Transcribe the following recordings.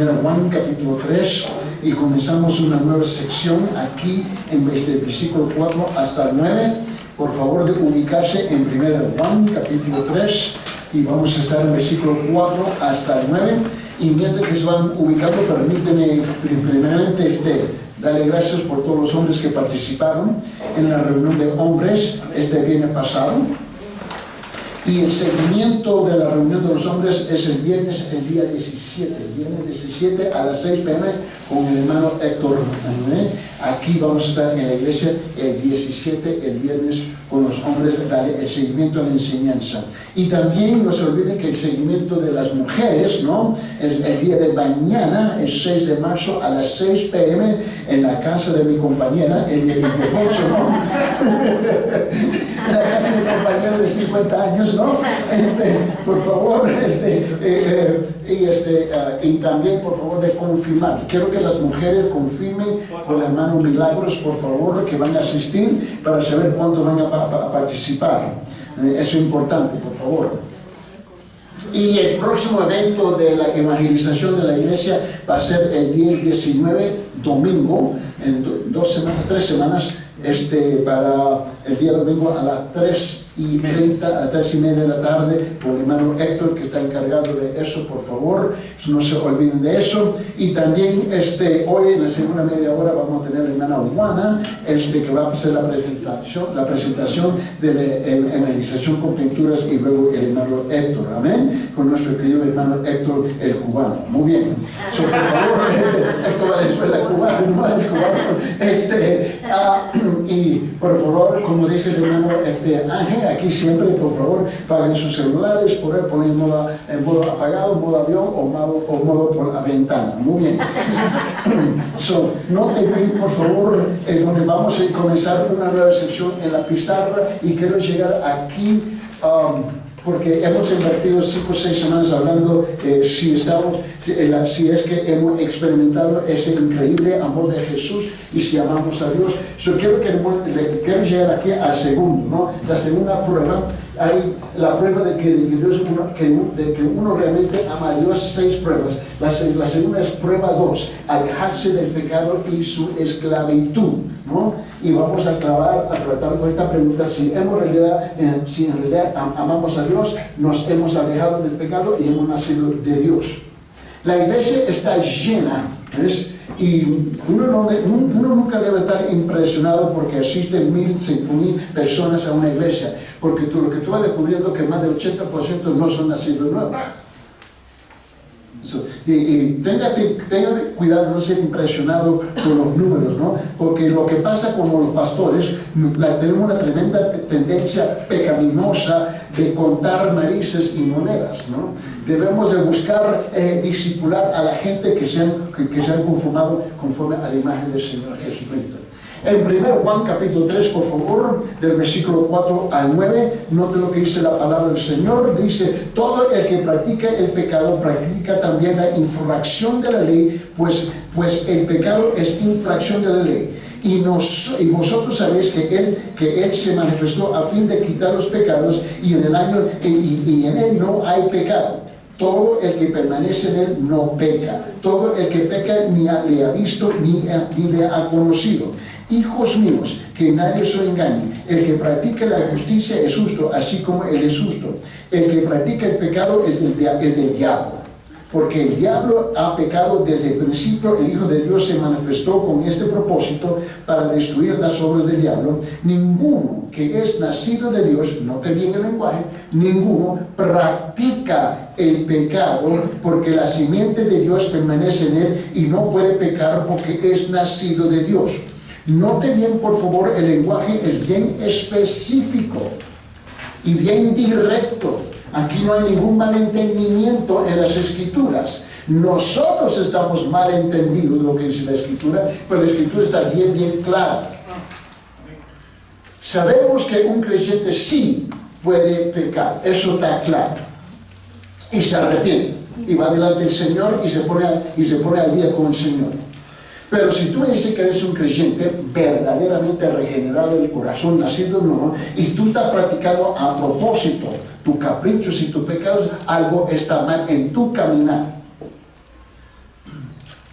Juan capítulo 3 y comenzamos una nueva sección aquí en vez del versículo 4 hasta el 9. Por favor de ubicarse en 1 Juan capítulo 3 y vamos a estar en versículo 4 hasta el 9. Y mientras que se van ubicando, permíteme primeramente darle gracias por todos los hombres que participaron en la reunión de hombres este viernes pasado. Y el seguimiento de la reunión de los hombres es el viernes, el día 17, viernes 17 a las 6 p.m. con el hermano Héctor. Aquí vamos a estar en la iglesia el 17, el viernes, con los hombres, darle el seguimiento a la enseñanza. Y también no se olviden que el seguimiento de las mujeres, ¿no? Es el día de mañana, el 6 de marzo a las 6 p.m. en la casa de mi compañera, el de Ildefonso, ¿no? En la casa de mi compañero de 50 años, ¿no? Por favor, y también, por favor, de confirmar. Quiero que las mujeres confirmen con el hermano Milagros, por favor, que van a asistir para saber cuántos van a participar. Eso es importante, por favor. Y el próximo evento de la evangelización de la iglesia va a ser el día 19, domingo, en 3 semanas, para el día domingo a las 3:30, a las 3:30 de la tarde, por el hermano Héctor, que está encargado de eso, por favor, no se olviden de eso. Y también hoy en la segunda media hora vamos a tener a la hermana Juana, que va a hacer la presentación de la evangelización con pinturas, y luego el hermano Héctor, amén, con nuestro querido hermano Héctor, el cubano. Muy bien. Por favor, Héctor Valenzuela, cubano, no el cubano. Y por favor, como dice el hermano Ángel, aquí siempre, por favor, paguen sus celulares, ponen en modo apagado, modo avión o modo por la ventana. Muy bien. Noten bien, por favor, donde vamos a comenzar una nueva sección en la pizarra, y quiero llegar aquí porque hemos invertido 5 o 6 semanas hablando si es que hemos experimentado ese increíble amor de Jesús y si amamos a Dios. Quiero llegar aquí al segundo, ¿no? La segunda prueba. Hay la prueba de que uno realmente ama a Dios. 6 pruebas. La segunda es prueba 2, alejarse del pecado y su esclavitud, ¿no? Y vamos a tratar con esta pregunta: si en realidad amamos a Dios, nos hemos alejado del pecado y hemos nacido de Dios. La iglesia está llena, ¿ves? Y uno nunca debe estar impresionado porque asisten 1,000, 5,000 personas a una iglesia, porque lo que tú vas descubriendo que más del 80% no son nacidos nuevos. Tenga cuidado de no ser impresionado por los números, ¿no? Porque lo que pasa con los pastores, tenemos una tremenda tendencia pecaminosa de contar narices y monedas, ¿no? Debemos de buscar discipular a la gente que se han conformado conforme a la imagen del Señor Jesucristo. En 1 Juan capítulo 3, por favor, del versículo 4 al 9, note lo que dice la palabra del Señor. Dice: todo el que practica el pecado practica también la infracción de la ley, pues el pecado es infracción de la ley. Y vosotros sabéis que él se manifestó a fin de quitar los pecados, y en él no hay pecado. Todo el que permanece en él no peca. Todo el que peca ni le ha visto ni le ha conocido. Hijos míos, que nadie os engañe. El que practica la justicia es justo, así como él es justo. El que practica el pecado es del diablo. Porque el diablo ha pecado desde el principio. El Hijo de Dios se manifestó con este propósito, para destruir las obras del diablo. Ninguno que es nacido de Dios, note bien el lenguaje, ninguno practica el pecado, porque la simiente de Dios permanece en él y no puede pecar porque es nacido de Dios. Note bien, por favor, el lenguaje es bien específico y bien directo. Aquí no hay ningún malentendimiento en las Escrituras. Nosotros estamos mal entendidos de lo que dice la Escritura, pero la Escritura está bien, bien clara. Sabemos que un creyente sí puede pecar, eso está claro. Y se arrepiente, y va delante del Señor y se pone al día con el Señor. Pero si tú me dices que eres un creyente verdaderamente regenerado del corazón, nacido nuevo, y tú estás practicando a propósito tus caprichos y tus pecados, algo está mal en tu caminar.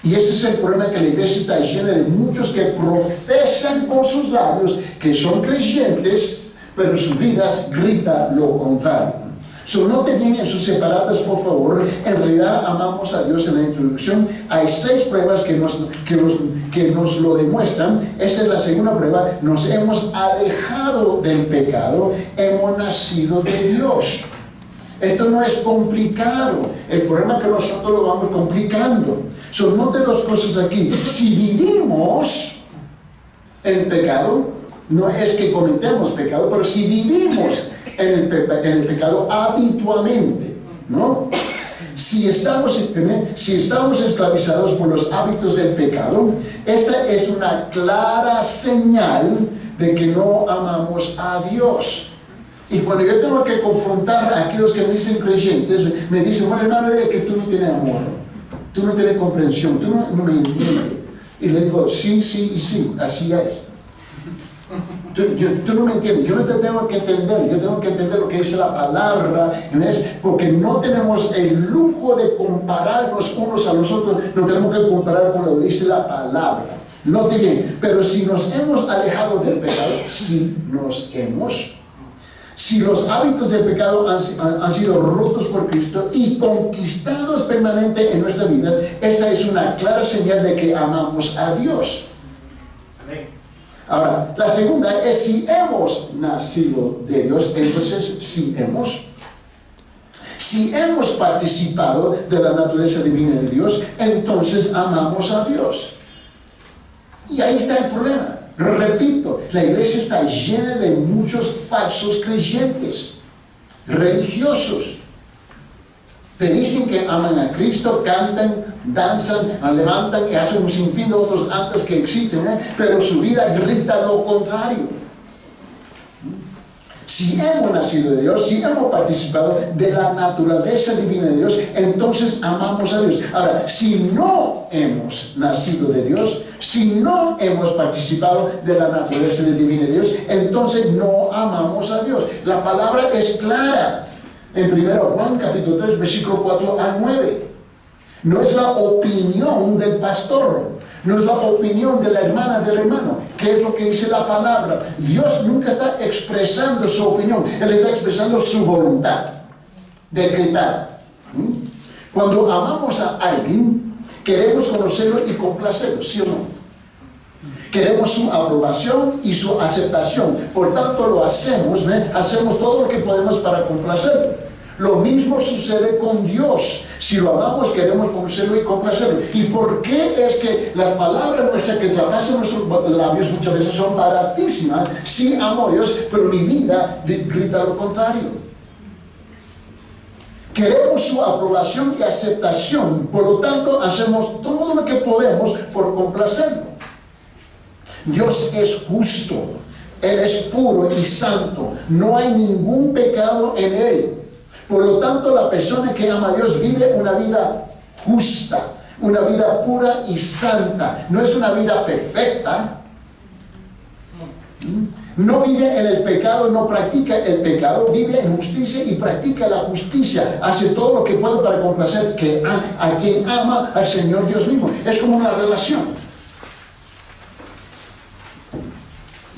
Y ese es el problema, que la iglesia está llena de muchos que profesan con sus labios que son creyentes, pero sus vidas gritan lo contrario. Noten bien en sus separadas, por favor. En realidad amamos a Dios. En la introducción hay 6 pruebas que nos lo demuestran. Esta es la segunda prueba. Nos hemos alejado del pecado, hemos nacido de Dios. Esto no es complicado. El problema es que nosotros lo vamos complicando. Noten 2 cosas aquí. Si vivimos en pecado, no es que cometemos pecado, pero si vivimos en el pecado habitualmente, ¿no? Si estamos esclavizados por los hábitos del pecado, esta es una clara señal de que no amamos a Dios. Y cuando yo tengo que confrontar a aquellos que me dicen creyentes, me dicen, bueno, hermano, es que tú no tienes amor, tú no tienes comprensión, tú no me entiendes. Y le digo, sí, sí y sí, así es. Tú no me entiendes, yo no te tengo que entender, yo tengo que entender lo que dice la palabra, ¿ves? Porque no tenemos el lujo de compararnos unos a los otros, no tenemos que comparar con lo que dice la palabra. Note bien, pero si nos hemos alejado del pecado, si los hábitos del pecado han sido rotos por Cristo y conquistados permanentemente en nuestra vida, esta es una clara señal de que amamos a Dios. Ahora, la segunda es si hemos nacido de Dios. Entonces, si hemos participado de la naturaleza divina de Dios, entonces amamos a Dios. Y ahí está el problema. Repito, la iglesia está llena de muchos falsos creyentes, religiosos. Te dicen que aman a Cristo, cantan, danzan, levantan y hacen un sinfín de otros actos que existen, pero su vida grita lo contrario. Si hemos nacido de Dios, si hemos participado de la naturaleza divina de Dios, entonces amamos a Dios. Ahora, si no hemos nacido de Dios, si no hemos participado de la naturaleza divina de Dios, entonces no amamos a Dios. La palabra es clara. En 1 Juan capítulo 3, versículo 4 al 9. No es la opinión del pastor, no es la opinión de la hermana, del hermano. ¿Qué es lo que dice la palabra? Dios nunca está expresando su opinión, Él está expresando su voluntad decretada. Cuando amamos a alguien, queremos conocerlo y complacerlo, ¿sí o no? Queremos su aprobación y su aceptación. Por tanto, lo hacemos, hacemos todo lo que podemos para complacerlo. Lo mismo sucede con Dios. Si lo amamos, queremos conocerlo y complacerlo. ¿Y por qué es que las palabras nuestras que traspasan nuestros labios muchas veces son baratísimas? Sí, amo a Dios, pero mi vida grita lo contrario. Queremos su aprobación y aceptación. Por lo tanto, hacemos todo lo que podemos por complacerlo. Dios es justo, Él es puro y santo, no hay ningún pecado en Él. Por lo tanto, la persona que ama a Dios vive una vida justa, una vida pura y santa. No es una vida perfecta. No vive en el pecado, no practica el pecado, vive en justicia y practica la justicia. Hace todo lo que puede para complacer a quien ama al Señor Dios mismo. Es como una relación.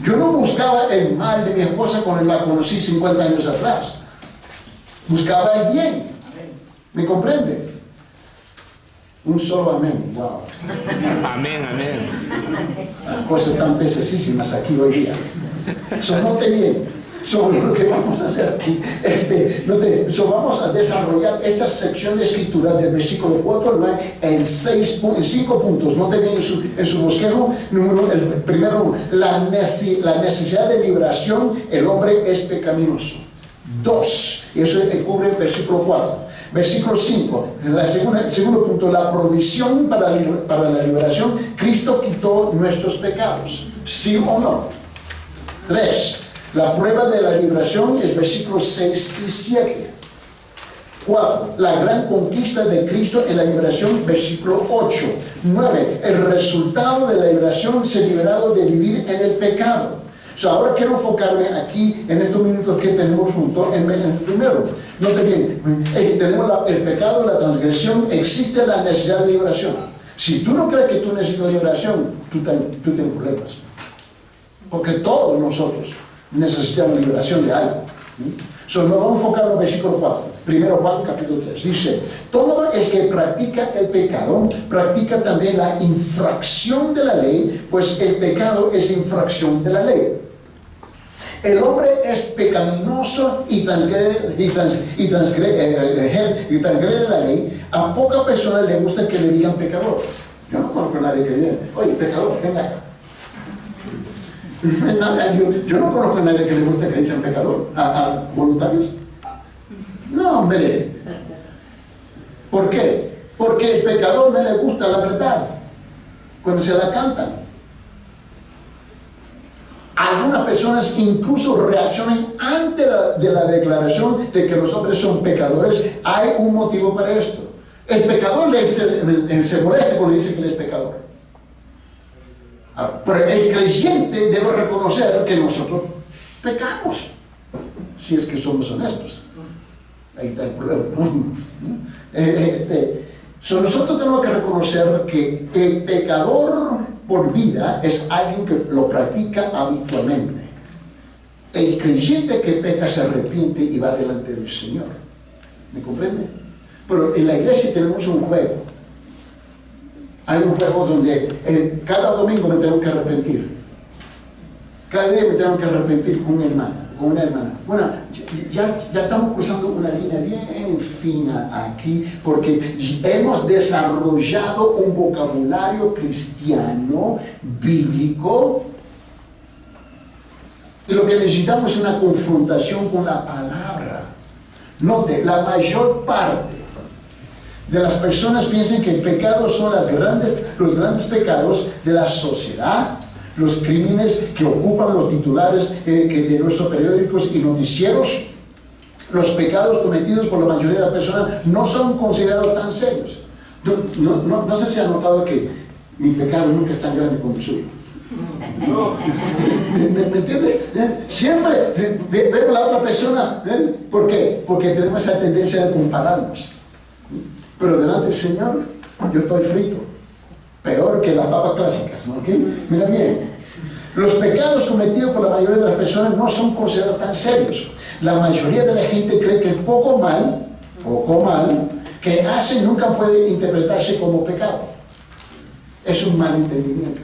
Yo no buscaba el mal de mi esposa cuando la conocí 50 años atrás. Buscaba el bien. ¿Me comprende? Un solo amén. Wow. Amén, amén. Las cosas tan pesesísimas aquí hoy día. Note bien sobre lo que vamos a hacer aquí. Vamos a desarrollar esta sección de escritura del versículo 4 al 9 en 5 puntos. Note bien en su bosquejo. El primero, la necesidad de liberación. El hombre es pecaminoso. 2, y eso cubre el versículo 4. Versículo 5, el segundo punto, la provisión para la liberación. Cristo quitó nuestros pecados, ¿sí o no? 3, la prueba de la liberación es versículos 6 y 7. 4, la gran conquista de Cristo en la liberación, versículo 8. 9, el resultado de la liberación, ser liberado de vivir en el pecado. Ahora quiero enfocarme aquí en estos minutos que tenemos juntos en el primero. Note bien, tenemos el pecado, la transgresión, existe la necesidad de liberación. Si tú no crees que tú necesitas liberación, tú tienes problemas. Porque todos nosotros necesitamos liberación de algo. Nos vamos a enfocar en el versículo 4. Primero Juan capítulo 3. Dice, todo el que practica el pecado, practica también la infracción de la ley, pues el pecado es infracción de la ley. El hombre es pecaminoso y transgrede la ley. A poca persona le gusta que le digan pecador. Yo no conozco a nadie que diga, oye, pecador, venga acá. Yo no conozco a nadie que le guste que le dicen pecador. ¿A voluntarios? No, hombre. ¿Por qué? Porque el pecador no le gusta la verdad cuando se la cantan. Algunas personas incluso reaccionan antes de la declaración de que los hombres son pecadores. Hay un motivo para esto. El pecador se molesta cuando dice que él es pecador. Pero el creyente debe reconocer que nosotros pecamos, si es que somos honestos. Ahí está el problema, ¿no? Nosotros tenemos que reconocer que el pecador por vida es alguien que lo practica habitualmente. El creyente que peca se arrepiente y va delante del Señor. ¿Me comprende? Pero en la iglesia tenemos un juego. Hay un juego donde cada domingo me tengo que arrepentir. Cada día me tengo que arrepentir con un hermano, con una hermana. Bueno, ya estamos cruzando una línea bien fina aquí, porque hemos desarrollado un vocabulario cristiano, bíblico, y lo que necesitamos es una confrontación con la palabra. Note, la mayor parte de las personas piensan que el pecado son los grandes pecados de la sociedad, los crímenes que ocupan los titulares de nuestros periódicos y noticieros. Los pecados cometidos por la mayoría de las personas no son considerados tan serios. No sé si ha notado que mi pecado nunca es tan grande como el suyo. No, ¿me entiende? Siempre vemos a la otra persona. ¿Por qué? Porque tenemos esa tendencia de compararnos. Pero delante del Señor, yo estoy frito. Peor que las papas clásicas, ¿no? ¿Okay? Mira bien. Los pecados cometidos por la mayoría de las personas no son considerados tan serios. La mayoría de la gente cree que el poco mal que hacen nunca puede interpretarse como pecado. Es un malentendimiento.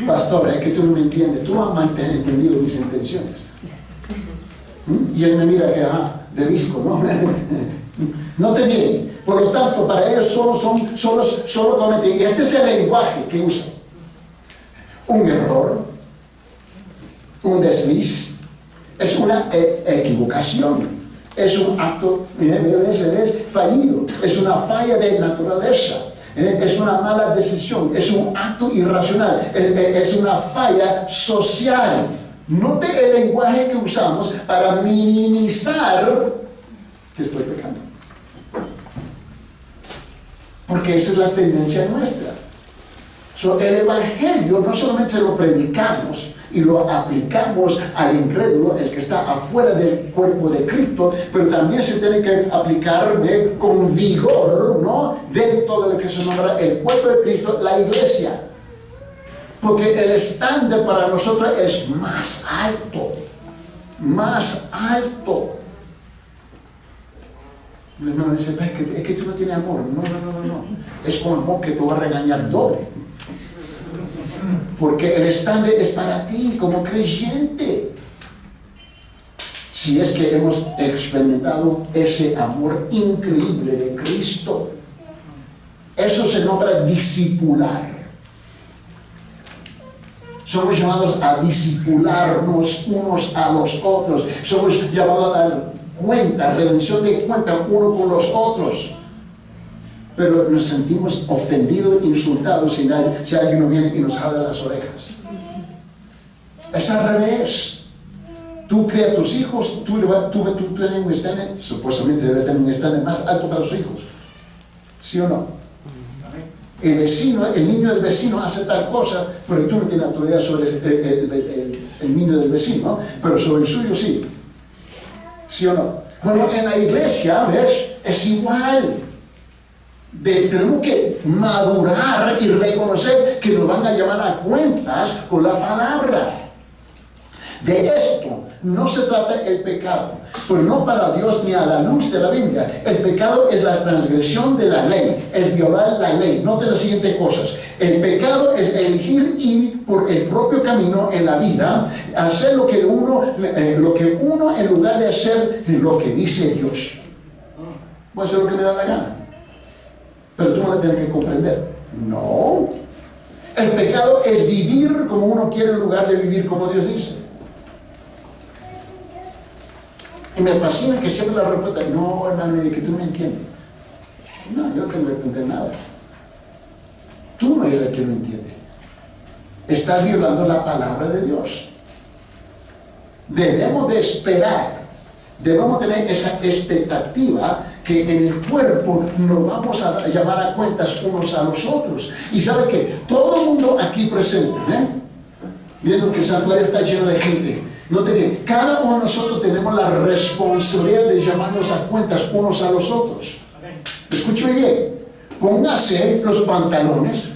Pastor, es que tú no me entiendes. Tú has malentendido mis intenciones. Y él me mira que, de disco, ¿no? Note bien. Por lo tanto, para ellos solo cometen. Y este es el lenguaje que usan. Un error, un desliz, es una equivocación, es un acto, es fallido, es una falla de naturaleza, es una mala decisión, es un acto irracional, es una falla social. Note el lenguaje que usamos para minimizar que estoy pecando. Porque esa es la tendencia nuestra. El Evangelio no solamente se lo predicamos y lo aplicamos al incrédulo, el que está afuera del cuerpo de Cristo, pero también se tiene que aplicar con vigor, ¿no? Dentro de lo que se nombra el cuerpo de Cristo, la iglesia. Porque el estándar para nosotros es más alto. Más alto. El hermano dice, es que tú no tienes amor. No. Es con amor que te va a regañar doble. Porque el estándar es para ti como creyente. Si es que hemos experimentado ese amor increíble de Cristo. Eso se nombra discipular. Somos llamados a discipularnos unos a los otros. Somos llamados a dar cuenta, rendición de cuenta uno con los otros. Pero nos sentimos ofendidos, insultados si alguien nos viene y nos jala las orejas. Es al revés. Tú creas tus hijos, tú tienes un estándar, supuestamente debe tener un estándar más alto para sus hijos. ¿Sí o no? El vecino, el niño del vecino hace tal cosa, pero tú no tienes autoridad sobre el niño del vecino, ¿no? Pero sobre el suyo sí. ¿Sí o no? Bueno, en la iglesia, ¿ves? Es igual. tenemos que madurar y reconocer que nos van a llamar a cuentas con la palabra. De esto no se trata el pecado, pues no para Dios ni a la luz de la Biblia. El pecado es la transgresión de la ley, es violar la ley. Note las siguientes cosas. El pecado es elegir ir por el propio camino en la vida, hacer lo que uno en lugar de hacer lo que dice Dios. Voy a hacer lo que me da la gana, pero tú no la tienes que comprender. No. El pecado es vivir como uno quiere en lugar de vivir como Dios dice. Y me fascina que siempre la respuesta, no, hermano, de que tú no entiendes. No, yo no tengo que entender nada. Tú no eres el que lo entiende. Estás violando la palabra de Dios. Debemos de esperar, debemos tener esa expectativa que en el cuerpo nos vamos a llamar a cuentas unos a los otros. Y sabe que todo el mundo aquí presente, viendo que el santuario está lleno de gente, note bien, cada uno de nosotros tenemos la responsabilidad de llamarnos a cuentas unos a los otros. Escúcheme bien, póngase los pantalones,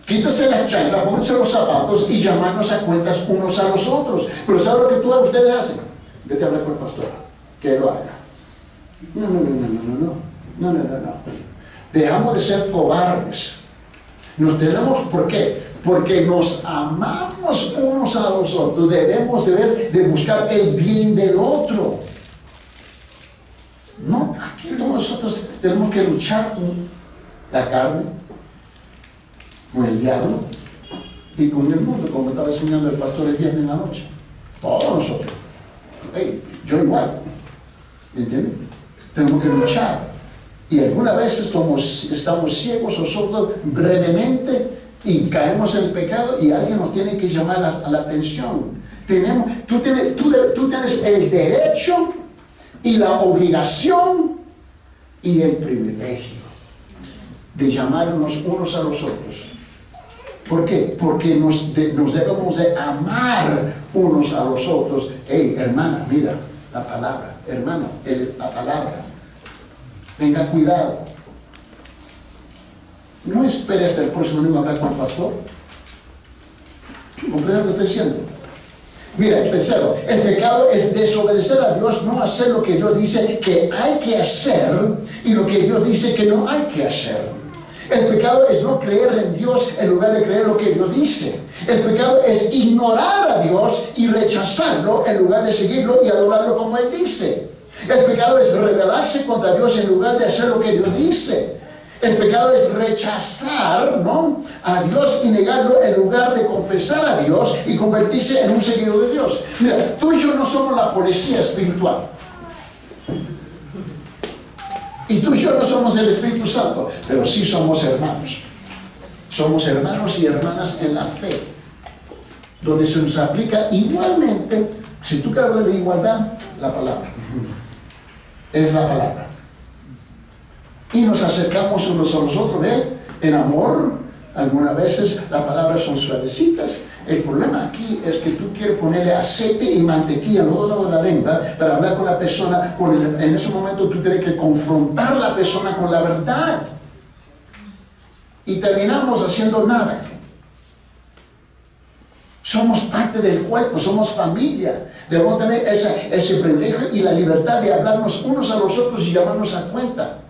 quítase las chanclas, pónganse los zapatos y llamarnos a cuentas unos a los otros. Pero ¿sabe lo que ustedes hacen? Vete a hablar con el pastor, que lo haga. No. Dejamos de ser cobardes. Nos tenemos, ¿por qué? Porque nos amamos unos a los otros. Debemos de buscar el bien del otro. No, aquí todos nosotros tenemos que luchar con la carne, con el diablo y con el mundo, como estaba enseñando el pastor el viernes en la noche. Todos nosotros. Hey, yo igual. ¿Entienden? Tenemos que luchar. Y algunas veces estamos ciegos o sordos brevemente y caemos en el pecado y alguien nos tiene que llamar a la atención. Tú tienes el derecho y la obligación y el privilegio de llamarnos unos a los otros. ¿Por qué? Porque nos debemos de amar unos a los otros. Hey, hermana, mira la palabra. Hermano, la palabra. Tenga cuidado. No espere hasta el próximo domingo a hablar con el pastor. ¿Comprende lo que estoy diciendo? Mira, tercero, el pecado es desobedecer a Dios, no hacer lo que Dios dice que hay que hacer y lo que Dios dice que no hay que hacer. El pecado es no creer en Dios en lugar de creer lo que Dios dice. El pecado es ignorar a Dios y rechazarlo en lugar de seguirlo y adorarlo como Él dice. El pecado es rebelarse contra Dios en lugar de hacer lo que Dios dice. El pecado es rechazar, ¿no?, a Dios y negarlo en lugar de confesar a Dios y convertirse en un seguidor de Dios. Mira, tú y yo no somos la policía espiritual. Y tú y yo no somos el Espíritu Santo, pero sí somos hermanos. Somos hermanos y hermanas en la fe, donde se nos aplica igualmente, si tú quieres hablar de igualdad, la palabra. Es la palabra. Y nos acercamos unos a los otros, en amor. Algunas veces las palabras son suavecitas. El problema aquí es que tú quieres ponerle aceite y mantequilla al otro lado de la lengua para hablar con la persona. En ese momento tú tienes que confrontar a la persona con la verdad. Y terminamos haciendo nada. Somos parte del cuerpo, somos familia. Debemos tener ese privilegio y la libertad de hablarnos unos a los otros y llamarnos a cuenta.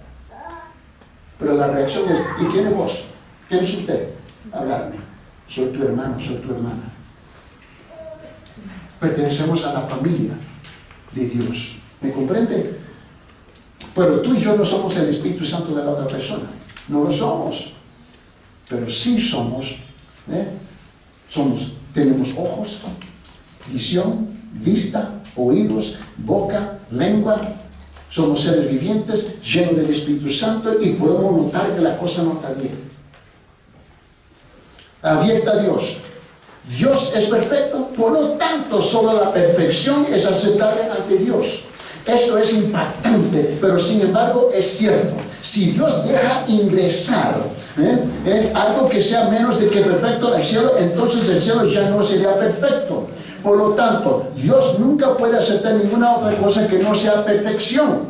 Pero la reacción es, ¿y quién es vos? ¿Quién es usted? Hablarme. Soy tu hermano, soy tu hermana. Pertenecemos a la familia de Dios. ¿Me comprende? Pero tú y yo no somos el Espíritu Santo de la otra persona. No lo somos. Pero sí somos, tenemos ojos, visión, vista, oídos, boca, lengua. Somos seres vivientes, llenos del Espíritu Santo y podemos notar que la cosa no está bien. Abierta a Dios. Dios es perfecto, por lo tanto, solo la perfección es aceptable ante Dios. Esto es impactante, pero sin embargo es cierto. Si Dios deja ingresar algo que sea menos de que perfecto al cielo, entonces el cielo ya no sería perfecto. Por lo tanto, Dios nunca puede aceptar ninguna otra cosa que no sea perfección.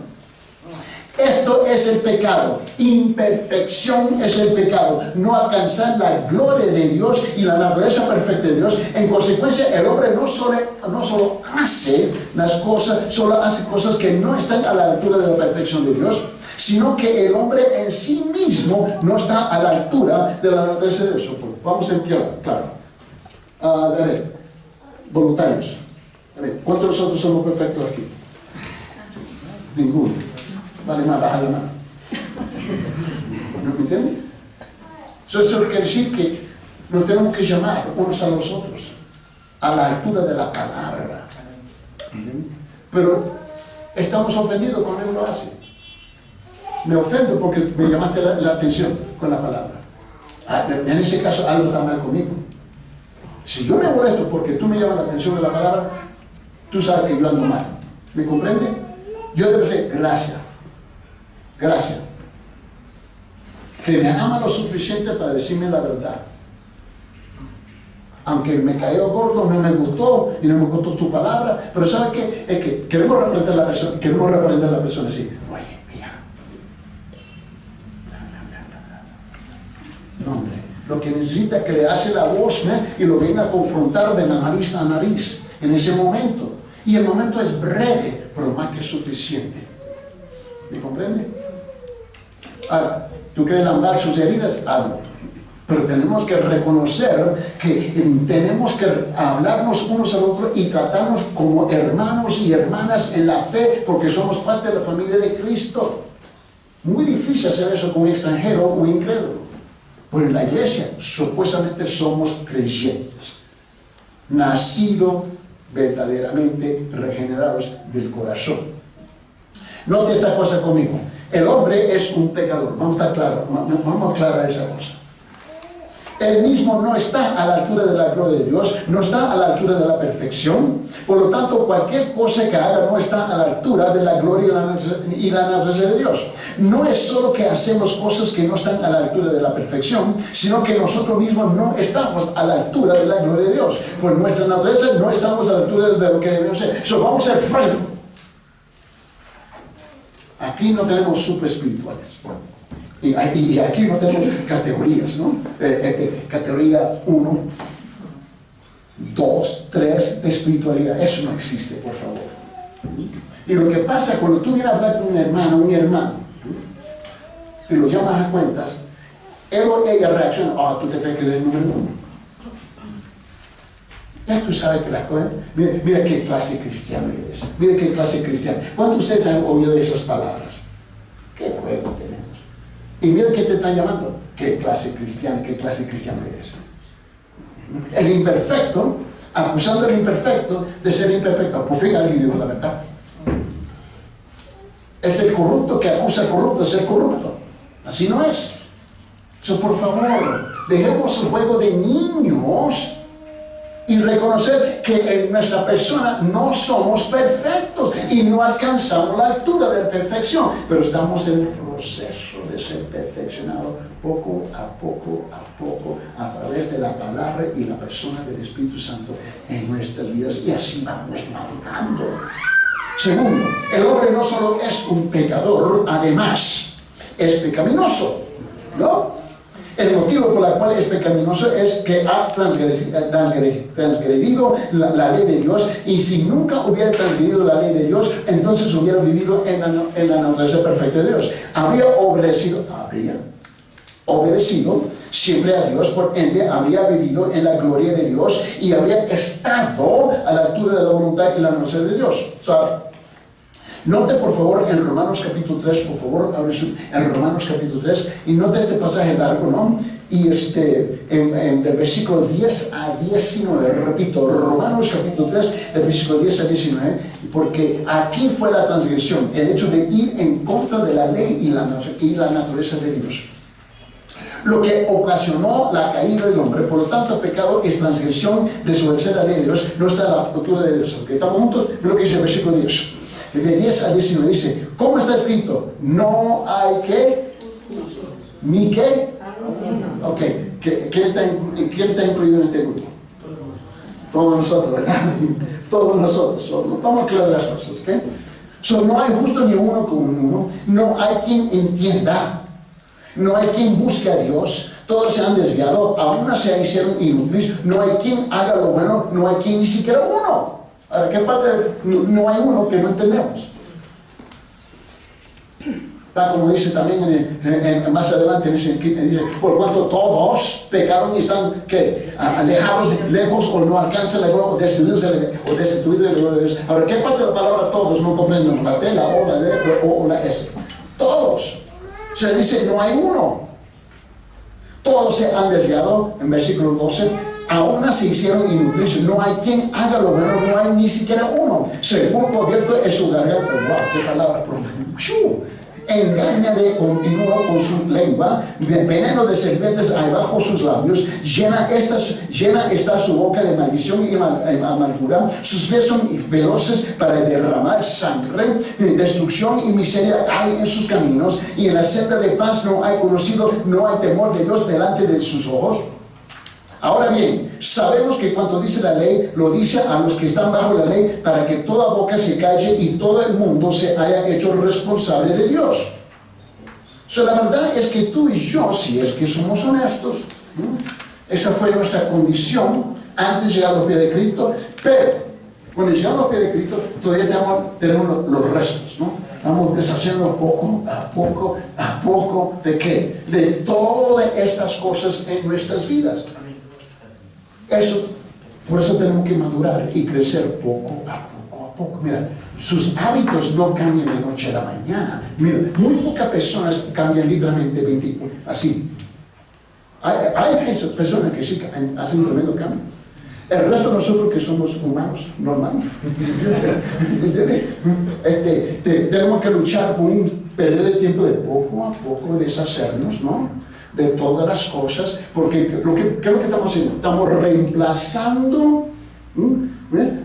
Esto es el pecado. Imperfección es el pecado. No alcanzar la gloria de Dios y la naturaleza perfecta de Dios. En consecuencia, el hombre no solo hace las cosas, solo hace cosas que no están a la altura de la perfección de Dios, sino que el hombre en sí mismo no está a la altura de la naturaleza de Dios. Vamos a ser claro. A ver, voluntarios. A ver, ¿cuántos de nosotros somos perfectos aquí? Ninguno. Vale más, baja la mano. ¿No me entienden? Eso quiere decir que nos tenemos que llamar unos a los otros a la altura de la palabra. ¿Entienden? Pero estamos ofendidos cuando él lo hace. Me ofendo porque me llamaste la atención con la palabra. En ese caso algo está mal conmigo. Si yo me molesto porque tú me llamas la atención de la palabra, tú sabes que yo ando mal. ¿Me comprende? Yo debo decir gracias. Gracias. Que me ama lo suficiente para decirme la verdad. Aunque me cayó gordo, no me gustó y no me gustó su palabra, pero ¿sabe qué? Es que queremos reprender a la persona así. Oye, mira. No, hombre. Lo que necesita es que le hace la voz, ¿eh? Y lo venga a confrontar de nariz a nariz en ese momento. Y el momento es breve, pero más que suficiente. ¿Me comprende? Ahora, ¿tú quieres lambar sus heridas? Hazlo. Pero tenemos que reconocer que tenemos que hablarnos unos al otro y tratarnos como hermanos y hermanas en la fe, porque somos parte de la familia de Cristo. Muy difícil hacer eso con un extranjero o un incrédulo. Pero en la iglesia supuestamente somos creyentes, nacidos verdaderamente regenerados del corazón. Note esta cosa conmigo. El hombre es un pecador. Vamos a aclarar esa cosa. Él mismo no está a la altura de la gloria de Dios, no está a la altura de la perfección. Por lo tanto, cualquier cosa que haga no está a la altura de la gloria y la naturaleza de Dios. No es solo que hacemos cosas que no están a la altura de la perfección, sino que nosotros mismos no estamos a la altura de la gloria de Dios. Por nuestra naturaleza no estamos a la altura de lo que debemos ser. Vamos a ser francos. Aquí no tenemos superespirituales. Y aquí no tenemos categorías, ¿no? Categoría 1, 2, 3 de espiritualidad. Eso no existe, por favor. Y lo que pasa cuando tú vienes a hablar con un hermano, y lo llamas a cuentas, él o ella reacciona, tú te crees que eres el número 1. Ya tú sabes que las cosas, mira qué clase de cristiano eres, mira qué clase de cristiano. ¿Cuántos de ustedes han oído esas palabras? ¿Qué juego tenemos? Y mira qué te están llamando, qué clase cristiana eres. El imperfecto, acusando al imperfecto de ser imperfecto. Por fin alguien dijo la verdad. Es el corrupto que acusa al corrupto de ser corrupto. Así no es. Por favor, dejemos el juego de niños y reconocer que en nuestra persona no somos perfectos y no alcanzamos la altura de la perfección, pero estamos en el proceso de ser perfeccionados poco a través de la palabra y la persona del Espíritu Santo en nuestras vidas, y así vamos madurando. Segundo, el hombre no solo es un pecador, además es pecaminoso, ¿no? El motivo por el cual es pecaminoso es que ha transgredido la ley de Dios, y si nunca hubiera transgredido la ley de Dios, entonces hubiera vivido en la naturaleza perfecta de Dios. Habría obedecido siempre a Dios, por ende habría vivido en la gloria de Dios y habría estado a la altura de la voluntad y la naturaleza de Dios. ¿Sabe? Note por favor en Romanos capítulo 3, por favor, en Romanos capítulo 3, y note este pasaje largo, ¿no? Y del versículo 10 a 19, repito, Romanos capítulo 3, del versículo 10 a 19, porque aquí fue la transgresión, el hecho de ir en contra de la ley y la naturaleza de Dios, lo que ocasionó la caída del hombre. Por lo tanto, el pecado es transgresión, desobedecer la ley de Dios, no está a la altura de Dios. ¿Okay? ¿Estamos juntos? Ve lo que dice el versículo 10. De 10 a 19 dice, ¿cómo está escrito? No hay que, ni que. Ok, ¿quién está incluido en este grupo? Todos nosotros, ¿verdad? Todos nosotros. Vamos a aclarar las cosas, ¿ok? No hay justo ni uno con uno, no hay quien entienda, no hay quien busque a Dios, todos se han desviado, aún se hicieron inútiles, no hay quien haga lo bueno, no hay quien ni siquiera uno. Ahora, ¿qué parte no hay uno que no entendemos? Como dice también más adelante, dice, por cuanto todos pecaron y están alejados, lejos o no alcanzan la gloria o destituidos de la gloria de Dios. Ahora, ¿qué parte de la palabra todos no comprenden? La T, la O, la D o la S. Todos. Se dice, no hay uno. Todos se han desviado, en versículo 12. Aún se hicieron inútiles, no hay quien haga lo bueno, no hay ni siquiera uno. Sepulcro abierto es su garganta. Wow, qué palabra. Engaña de continuo con su lengua, veneno de serpientes hay bajo sus labios, llena está su boca de maldición y amargura, sus pies son veloces para derramar sangre, destrucción y miseria hay en sus caminos, y en la senda de paz no hay conocido, no hay temor de Dios delante de sus ojos. Ahora bien, sabemos que cuando dice la ley, lo dice a los que están bajo la ley, para que toda boca se calle y todo el mundo se haya hecho responsable de Dios. La verdad es que tú y yo, si es que somos honestos, esa fue nuestra condición antes de llegar a los pies de Cristo, pero cuando llegamos a los pies de Cristo, todavía tenemos los restos, ¿no? Estamos deshaciendo poco a poco, ¿de qué? De todas estas cosas en nuestras vidas. Por eso tenemos que madurar y crecer poco a poco. Mira, sus hábitos no cambian de noche a la mañana. Mira, muy pocas personas cambian literalmente 24, así. Hay personas que sí hacen un tremendo cambio. El resto de nosotros que somos humanos normales, tenemos que luchar con un periodo de tiempo de poco a poco deshacernos, ¿no? De todas las cosas, porque ¿qué es lo que estamos haciendo? Estamos reemplazando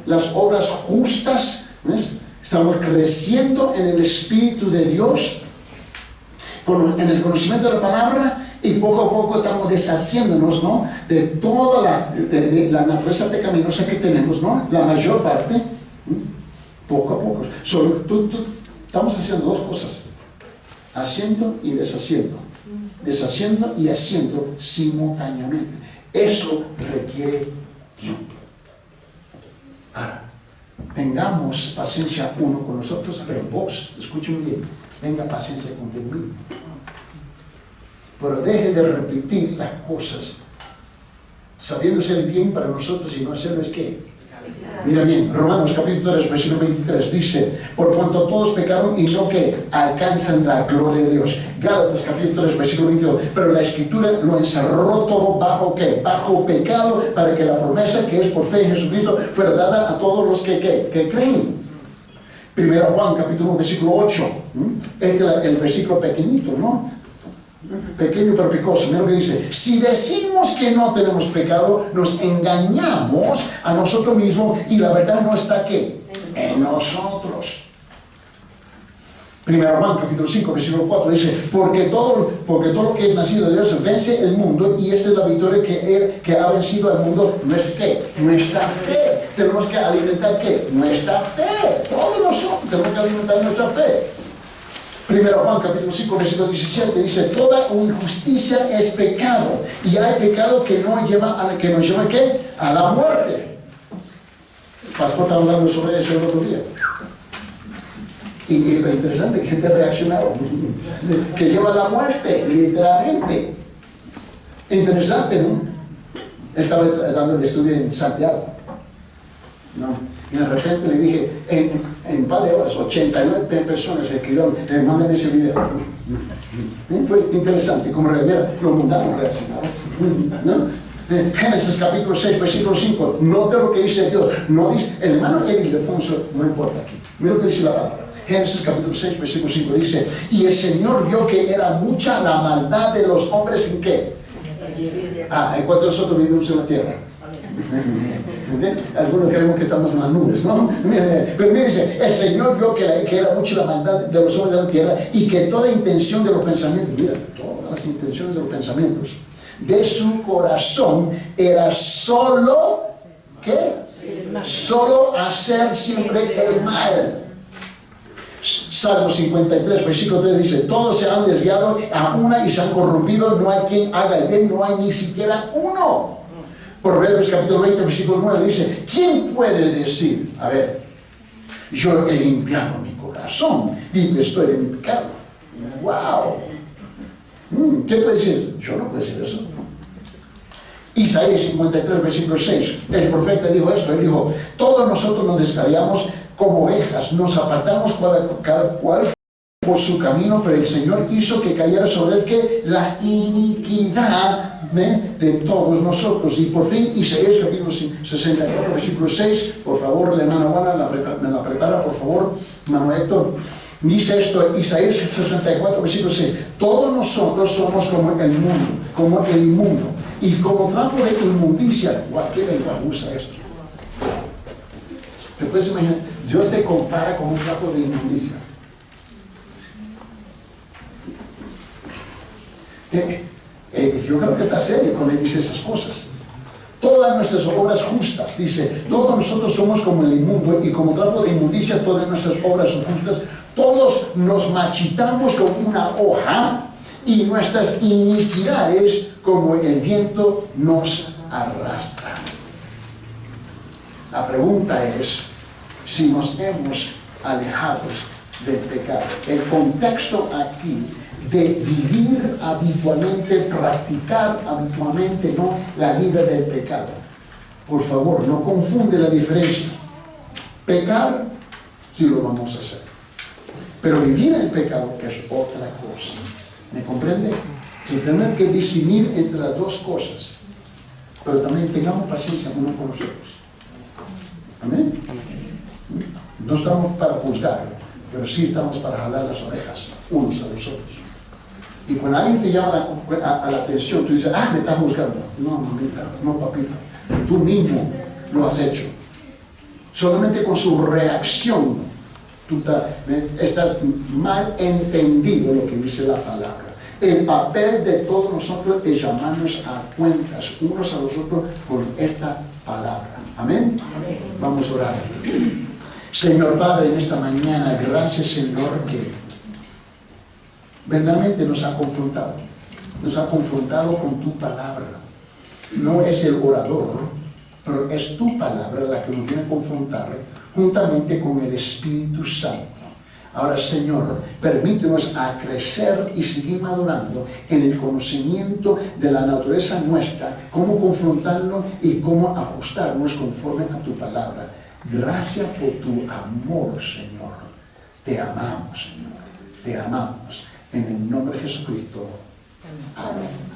las obras justas, ¿ves? Estamos creciendo en el Espíritu de Dios, en el conocimiento de la palabra, y poco a poco estamos deshaciéndonos, ¿no? De toda la naturaleza pecaminosa que tenemos, ¿no? La mayor parte, poco a poco. Estamos haciendo dos cosas, haciendo y deshaciendo. Deshaciendo y haciendo simultáneamente. Eso requiere tiempo. Ahora, tengamos paciencia uno con nosotros, pero vos, escuchen bien, tenga paciencia contigo mismo. Pero deje de repetir las cosas sabiendo ser bien para nosotros y no hacerlo es que. Mira bien, Romanos capítulo 3, versículo 23 dice, por cuanto todos pecaron y no que alcanzan la gloria de Dios. Gálatas capítulo 3, versículo 22, pero la Escritura lo encerró todo bajo ¿qué? Bajo pecado, para que la promesa que es por fe en Jesucristo fuera dada a todos los que creen. Primero Juan capítulo 1, versículo 8, este es el versículo pequeñito, ¿no? Pequeño pero picoso. Mira lo que dice: si decimos que no tenemos pecado, nos engañamos a nosotros mismos y la verdad no está aquí en nosotros. Primero Juan capítulo 5 versículo 4 dice: porque todo lo que es nacido de Dios vence el mundo, y esta es la victoria que ha vencido al mundo. Nuestra fe. Tenemos que alimentar ¿qué? Nuestra fe. Todos nosotros tenemos que alimentar nuestra fe. Primero Juan capítulo 5 versículo 17 dice: toda injusticia es pecado, y hay pecado que nos lleva ¿qué? A la muerte. El pastor estaba hablando sobre eso el otro día, y lo interesante es que gente reaccionaron, que lleva a la muerte, literalmente. Interesante, ¿no? Él estaba dando el estudio en Santiago, ¿no? Y de repente le dije, en un par de horas, 89 personas se escribieron, mándame ese video. Fue interesante, como los mundanos reaccionaron, ¿no? Génesis capítulo 6, versículo 5, note lo que dice Dios. No dice, el hermano Ildefonso no importa aquí, mira lo que dice la palabra. Génesis capítulo 6, versículo 5 dice: y el Señor vio que era mucha la maldad de los hombres en ¿qué? En cuanto nosotros vivimos en la tierra. Algunos creemos que estamos en las nubes, ¿no? Pero mire, dice: el Señor vio que era mucha la maldad de los hombres de la tierra, y que toda intención de los pensamientos, mira, todas las intenciones de los pensamientos de su corazón era solo, ¿qué? Solo hacer siempre el mal. Salmo 53, versículo 3 dice, todos se han desviado a una y se han corrompido, no hay quien haga el bien, no hay ni siquiera uno. Proverbios capítulo 20, versículo 9 dice, ¿quién puede decir, a ver, yo he limpiado mi corazón, limpio estoy de mi pecado? ¡Wow! ¿Qué puede decir? Yo no puedo decir eso. Isaías 53, versículo 6, el profeta dijo esto, él dijo, todos nosotros nos descarriamos como ovejas, nos apartamos cada cual por su camino, pero el Señor hizo que cayera sobre él que la iniquidad de todos nosotros. Y por fin Isaías capítulo 64, versículo 6, por favor, la hermana Juana me la prepara, por favor, hermano Héctor. Dice esto, Isaías 64, versículo 6, todos nosotros somos como el inmundo, y como trapo de inmundicia. ¿Qué lenguaje usa esto? ¿Te puedes imaginar? Dios te compara con un trapo de inmundicia. Yo creo que está serio cuando él dice esas cosas. Todas nuestras obras justas, dice, todos nosotros somos como el inmundo, y como trapo de inmundicia todas nuestras obras son justas. Todos nos marchitamos como una hoja, y nuestras iniquidades como el viento nos arrastran. La pregunta es si nos hemos alejado del pecado. El contexto aquí de vivir habitualmente, practicar habitualmente, no la vida del pecado. Por favor, no confunde la diferencia. Pecar, sí lo vamos a hacer. Pero vivir el pecado es otra cosa. ¿Me comprende? Sin tener que discernir entre las dos cosas. Pero también tengamos paciencia uno con los otros. Amén. No estamos para juzgar, pero sí estamos para jalar las orejas unos a los otros. Y cuando alguien te llama a la atención, tú dices, me estás juzgando. No, mamita, no, papito. Tú mismo lo has hecho. Solamente con su reacción, tú estás mal entendido lo que dice la palabra. El papel de todos nosotros es llamarnos a cuentas unos a los otros con esta palabra. Amén. Amén. Vamos a orar. Señor Padre, en esta mañana, gracias Señor que verdaderamente nos ha confrontado con tu palabra. No es el orador, pero es tu palabra la que nos viene a confrontar juntamente con el Espíritu Santo. Ahora, Señor, permítenos a crecer y seguir madurando en el conocimiento de la naturaleza nuestra, cómo confrontarlo y cómo ajustarnos conforme a tu palabra. Gracias por tu amor, Señor. Te amamos, Señor. Te amamos. En el nombre de Jesucristo. Amén.